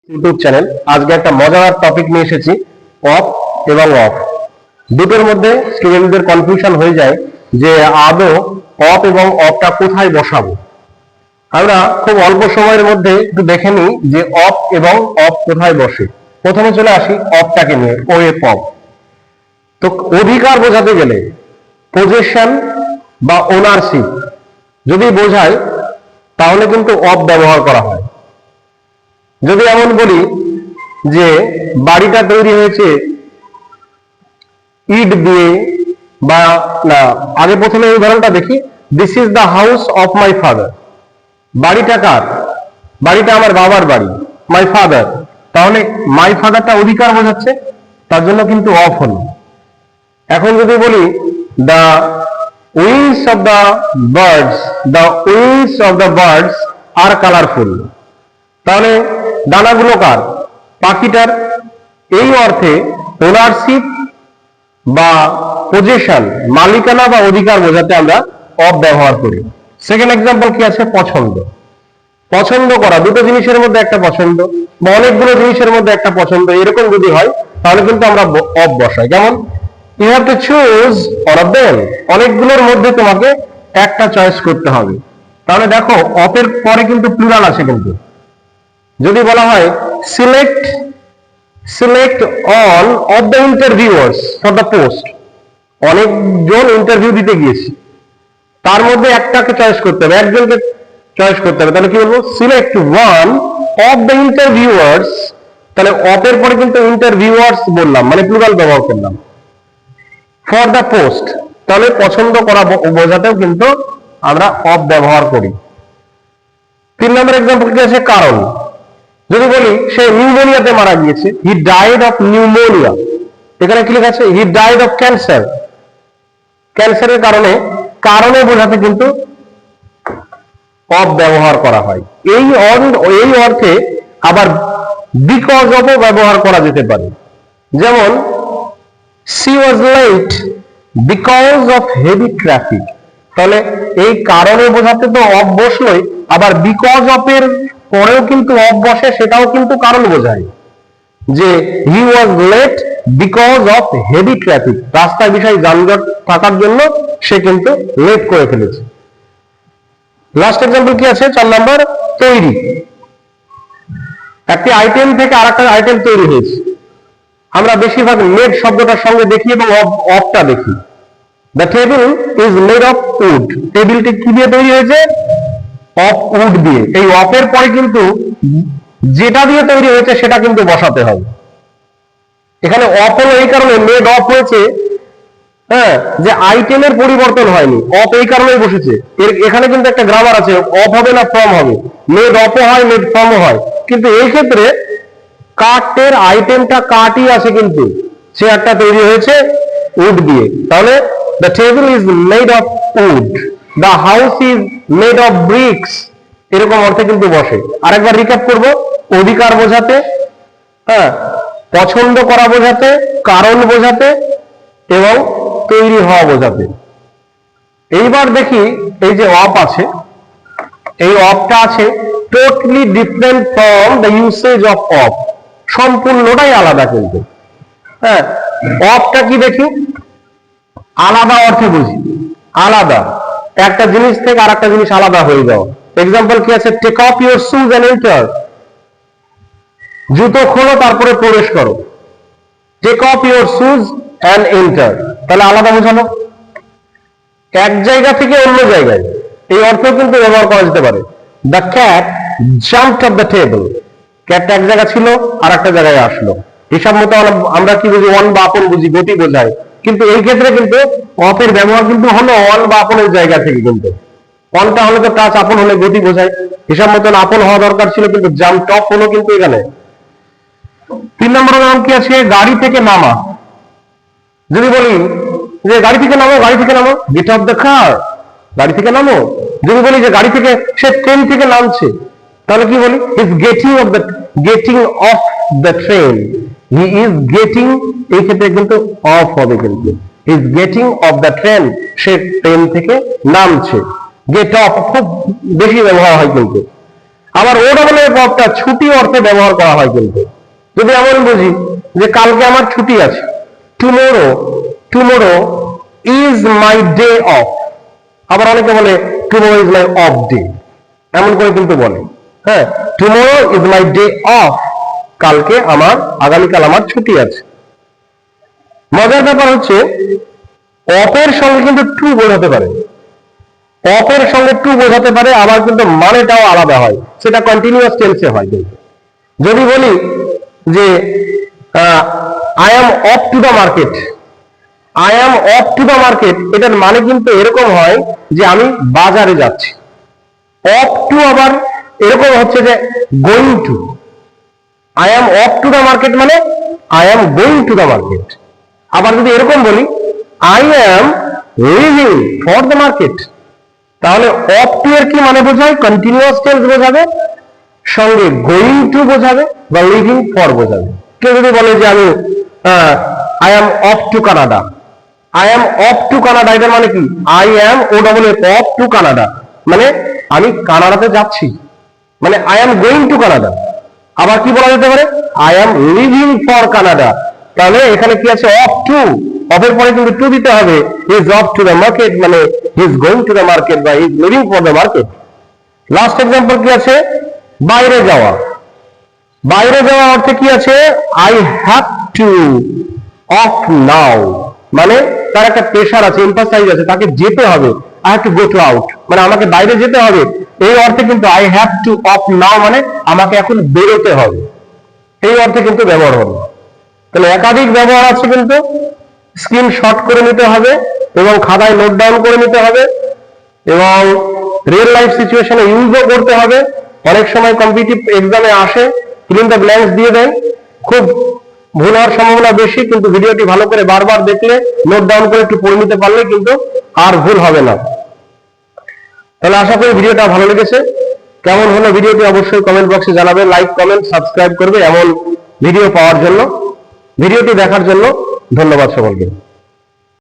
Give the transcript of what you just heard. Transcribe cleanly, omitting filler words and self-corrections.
YouTube channel. আজকে একটা মজার টপিক নিয়ে এসেছি, অফ এবং অফ। দুটোর মধ্যে স্টুডেন্টদের কনফিউশন হয়ে যায় যে আদৌ অফ এবং অফটা কোথায় বসাবো। আমরা খুব অল্প সময়ের মধ্যে একটু দেখে নিই যে অফ এবং অফ কোথায় বসে। প্রথমে চলে আসি অফটাকে নিয়ে, ওয়েব অফ। তো অধিকার বোঝাতে গেলে পজেশন বা ওনারশিপ যদি বোঝায় তাহলে কিন্তু অফ ব্যবহার করা হয়। যদি এমন বলি যে বাড়িটা তৈরি হয়েছে ইট দিয়ে, বা না, আগে প্রথমে এই উদাহরণটা দেখি, this is the house of my father. বাড়িটা কার? বাড়িটা আমার বাবার বাড়ি, মাই ফাদার। তাহলে মাই ফাদারটা অধিকার বোঝাচ্ছে, তার জন্য কিন্তু অফ হলো। এখন যদি বলি the wings of the birds, the wings of the birds R colourful, তাহলে ডানাগুলো কার? পাখিটার। এই অর্থে ওনারশিপ বা পজেশন, মালিকানা বা অধিকার বোঝাতে আমরা অফ ব্যবহার করি। সেকেন্ড এক্সাম্পল কি আছে? পছন্দ। পছন্দ করা, দুটো জিনিসের মধ্যে একটা পছন্দ বা অনেকগুলো জিনিসের মধ্যে একটা পছন্দ, এরকম যদি হয় তাহলে কিন্তু আমরা অফ বসাই। যেমন you have to choose one of them, অনেকগুলোর মধ্যে তোমাকে একটা চয়েস করতে হবে। তাহলে দেখো অফের পরে কিন্তু প্লুরাল আছে। কিন্তু যদি বলা হয় select all of the interviewers for the post, অনেকজন ইন্টারভিউ দিতে গিয়েছে, তার মধ্যে একটাকে চয়েস করতে হবে, একজনকে চয়েস করতে হবে। তাহলে কি বলবো? Select one of the interviewers. তাহলে অফের পরে কিন্তু ইন্টারভিউয়ার্স বললাম, মানে প্লুরাল ব্যবহার করলাম। ফর দ্য পোস্ট, তাহলে পছন্দ করা বোঝাতেও কিন্তু আমরা অফ ব্যবহার করি। 3 নম্বর এক্সাম্পল কি আছে? কারণ। যদি বলি সে নিউমোনিয়াতে মারা গিয়েছে, হি ডাইড অফ নিউমোনিয়া, এখানে কি লেখা আছে? He died of cancer. ক্যান্সারের কারণে, কারণে বোঝাতে কিন্তু অফ ব্যবহার করা হয়। এই অর্থে আবার বিকজ অফও ব্যবহার করা যেতে পারে। যেমন she was late because of heavy traffic, তাহলে এই কারণে বোঝাতে তো অফ বসলোই, আবার বিকজ অফ এর পরেও কিন্তু অফ বসে, সেটাও কিন্তু কারণ বোঝায় যে he was late because of heavy traffic, রাস্তায় বিশাল যানজট থাকার জন্য সে কিন্তু লেট করে ফেলেছে। লাস্ট এক্সাম্পল কি আছে? 4 নম্বর, তৈরি। একটি আইটেম থেকে আরেকটা আইটেম তৈরি হয়েছে। আমরা বেশিরভাগ মেড শব্দটার সঙ্গে দেখি এবং অফটা দেখি। The table is made of would, টেবিলটি কি দিয়ে তৈরি হয়েছে? অফ উড দিয়ে। এই অফের পরে কিন্তু যেটা দিয়ে তৈরি হয়েছে সেটা কিন্তু বসাতে হবে। এখানে অফ হলো এই কারণে, মেড অফ হয়েছে, হ্যাঁ, যে আইটেমের পরিবর্তন হয়নি, অফ এই কারণেই বসেছে। এখানে কিন্তু একটা গ্রামার আছে, অফ হবে না ফ্রম হবে, মেড অফও হয় মেড ফ্রমও হয়। কিন্তু এই ক্ষেত্রে কাঠের আইটেমটা কাঠই আছে, কিন্তু চেয়ারটা তৈরি হয়েছে উড দিয়ে। তাহলে the table is made of wood, the house is made of bricks, এরকম অর্থে কিন্তু বসে। আরেকবার রিক্যাপ করব, অধিকার বোঝাতে, হ্যাঁ, পছন্দ করা বোঝাতে, কারণ বোঝাতে এবং তৈরি হওয়া বোঝাতে। এইবার দেখি এই যে অফ আছে, এই অফটা আছে totally different from the usage of of, সম্পূর্ণটাই আলাদা। কিন্তু হ্যাঁ, অফটা কি দেখি? আলাদা অর্থে বুঝি, আলাদা, একটা জিনিস থেকে আরেকটা জিনিস আলাদা হয়ে যাওয়া। এক্সাম্পল কি আছে? Take off your shoes and enter, জুতো খোলো তারপরে প্রবেশ করো। Take off your shoes and enter, তাহলে আলাদা বোঝানো। এক জায়গা থেকে অন্য জায়গায়, এই অর্থ কিন্তু ব্যবহার করা যেতে পারে। The cat jumped off the table, ক্যাটটা এক জায়গা ছিল আর একটা জায়গায় আসলো। হিসাব মতো আমরা কি বুঝি? অন বা আপন বুঝি, গতি বোঝায়। কিন্তু এই ক্ষেত্রে কিন্তু অফের ব্যবহার কিন্তু হলো অন বা আপনের জায়গা থেকে। কিন্তু অনটা হলে তো টাচ, আপন হলে গতি বোঝায়। হিসাব মতন আপন হওয়া দরকার ছিল, কিন্তু জাম্পড অফ হলো কিন্তু এখানে। 3 নম্বর নাম কি আছে? গাড়ি থেকে নামা। যদি বলি যে গাড়ি থেকে নামো, গাড়ি থেকে নামো, গেট অফ দ্য কার, গাড়ি থেকে নামো। যদি বলি যে গাড়ি থেকে, সে ট্রেন থেকে নামছে, তাহলে কি বলি? Is getting of the train, he is getting, এই ক্ষেত্রে কিন্তু অফ হবে। কিন্তু is getting of the train, say train থেকে নামছে। গেট অফ খুব বেশি ব্যবহার হয় কিন্তু। আবার ও ডাবল এফ অফটা ছুটি অর্থে ব্যবহার করা হয় কিন্তু। যদি এমন বুঝি যে কালকে আমার ছুটি আছে, tomorrow tomorrow is my day of. আবার অনেকে বলে tomorrow is my off day, এমন করে কিন্তু বলে। হ্যাঁ, tomorrow is my day of, কালকে আমার, আগামীকাল আমার ছুটি আছে। মজার ব্যাপার হচ্ছে অফের সঙ্গে কিন্তু টু বোঝাতে পারে, অফের সঙ্গে টু বোঝাতে পারে, আবার কিন্তু মানেটাও আলাদা হয়, সেটা কন্টিনিউয়াস টেন্সে হয়। কিন্তু যদি বলি যে I am off to the market, I am off to the market, এটার মানে কিন্তু এরকম হয় যে আমি বাজারে যাচ্ছি। অফ টু আবার এরকম হচ্ছে যে going to. I am off to the market মানে I am going to the market. আবার যদি এরকম বলি I am living for the market, তাহলে অফ টু এর কি মানে বোঝায়? কন্টিনিউয়াস টেন্স বোঝাবে, সঙ্গে গোয়িং টু বোঝাবে বা লিভিং ফর বোঝাবে। কেউ যদি বলে যে আমি I am off to Canada, I am off to Canada, এটার মানে কি? I am O double F off to Canada, মানে আমি কানাডাতে যাচ্ছি, মানে I am going to Canada. আবার কি বলা যেতে পারে? I am living for Canada, তাহলে এখানে কি আছে? অফ টু, অফের পরে কিন্তু টু দিতে হবে। Is off to the market মানে is going to the market বা is leaving for the market. Last example কি আছে? বাইরে যাওয়া। বাইরে যাওয়া অর্থে কি আছে? I have to off now, মানে তার একটা প্রেশার আছে, এমফাসাইজ আছে, তাকে যেতে হবে। I have to go to out, মানে আমাকে বাইরে যেতে হবে, এই অর্থে কিন্তু I have to off now মানে আমাকে এখন বেরোতে হবে, এই অর্থে কিন্তু ব্যবহার হবে। তাহলে একাধিক ব্যবহার আছে, কিন্তু স্ক্রিনশট করে নিতে হবে এবং খাতায় নোট ডাউন করে নিতে হবে এবং রিয়েল লাইফ সিচুয়েশনে ইউজও করতে হবে। অনেক সময় কম্পিটিটিভ এক্সামে আসে, ফিল ইন দ্য ব্ল্যাঙ্কস দিয়ে দেয়, খুব ভুল হওয়ার সম্ভাবনা বেশি, কিন্তু ভিডিওটি ভালো করে বারবার দেখলে, নোট ডাউন করে একটু পড়ে নিতে পারলে কিন্তু আর ভুল হবে না। তাহলে আশা করি ভিডিওটা ভালো লেগেছে। কেমন হলো ভিডিওটি অবশ্যই কমেন্ট বক্সে জানাবে, লাইক কমেন্ট সাবস্ক্রাইব করবে এমন ভিডিও পাওয়ার জন্য। ভিডিওটি দেখার জন্য ধন্যবাদ সকলকে।